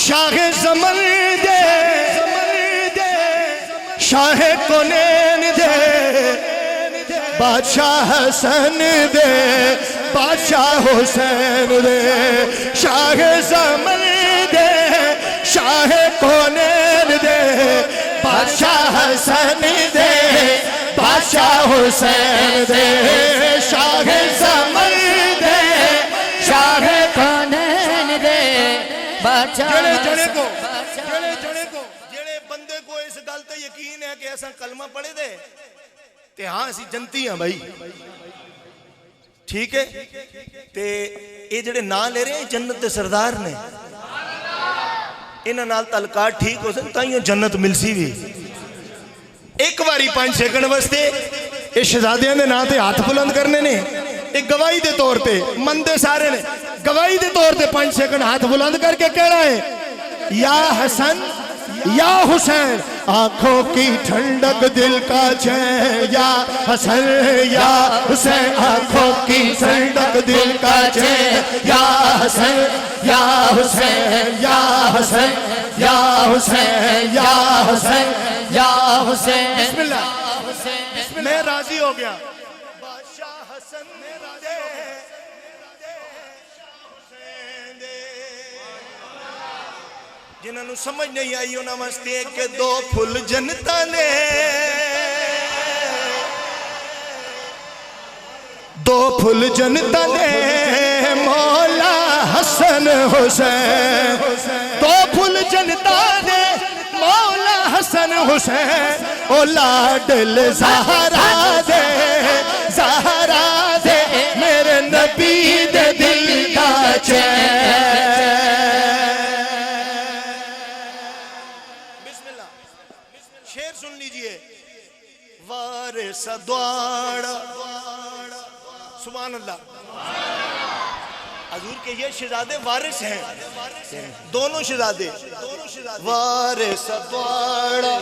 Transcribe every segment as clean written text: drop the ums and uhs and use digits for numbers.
शाह ज़मन दे शाह कोनैन दे बादशाह हसन दे बादशाह हुसैन दे शाह ज़मन दे शाह कोनैन दे बादशाह हसन दे बादशाह हुसैन दे शाह ज़मन दे शाह कोनैन दे बादशाह जड़े को जेड़े बंदे को इस गल ते यकीन है कि असां कलमा पढ़े दे ते हाँ असी जनती हाँ भाई ठीक है ते ये जेड़े ना ले रहे हैं जन्नत दे सरदार ने इन्हां नाल तलकात ठीक हो सन ताइयों जन्नत मिलसी भी एक बारी 5 सेकंड वास्ते ये शहजादियां दे नां ते हाथ बुलंद करने ने एक गवाही दे तौर पे मंदे सारे ने गवाही दे तौर पे 5 सेकंड हाथ बुलंद करके कह रहा है या हसन या हुसैन आंखों की ठंडक दिल का चैन या हसन या हुसैन आंखों की ठंडक दिल का चैन या हसन या हुसैन या हसन या हुसैन या हसन या हुसैन बिस्मिल्लाह मैं राजी हो गया बादशाह हसन दे जिन्होंने समझ नहीं आई उन्होंने वास्ते के 2 फुल जनता ने 2 फुल जनता ने मौला हसन हुसैन 2 फुल जनता ने मौला हसन हुसैन ओ लाडल ज़हरा दे मेरे नबी दे दिल का चैन शेर सुन लीजिए वारिस द्वाड़ा सुभान अल्लाह हजूर के ये शहजादे वारिस हैं दोनों शहजादे वारिस द्वाड़ा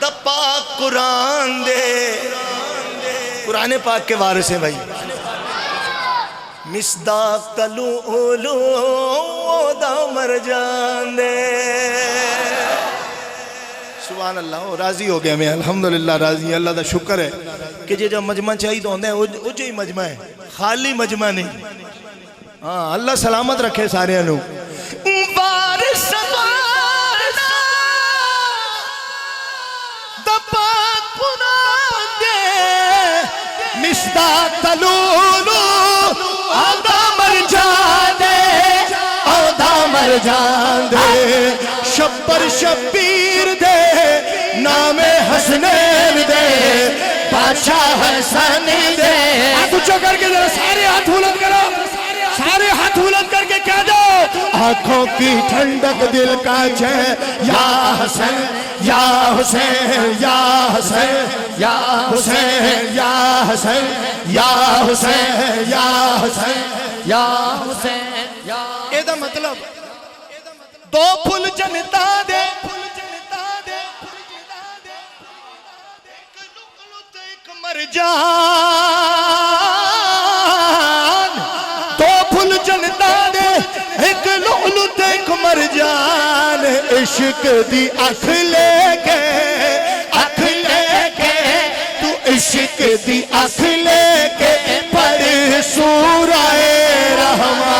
दपा कुरान दे कुरान पाक के वारिस हैं भाई मिसदाक तलू ओलो दा मर जाने सुभान अल्लाह राजी हो गया मैं अल्हम्दुलिल्लाह राजी अल्लाह का शुक्र है कि जो मजमा चाहिए होता है वो जो ही मजमा है खाली मजमा नहीं हाँ अल्लाह सलामत रखे सारे शब्बर शब्बीर दे नामे हसनैन दे बादशाह हसन दे हाथ ऊंचा करके जरा सारे हाथ बुलंद करो सारे हाथ बुलंद करके कह दो आंखों की ठंडक दिल का चैन या हसन या हुसैन या हसन या हुसैन या हसन या हुसैन या हसन या हुसैन या एदा मतलब 2 फुल जनता दे एक मरजान 2 फुल जनता दे एक लुलु ते एक मरजान इश्क दी अख लेके तू इश्क दी अख लेके पढ़ सूरह रहमान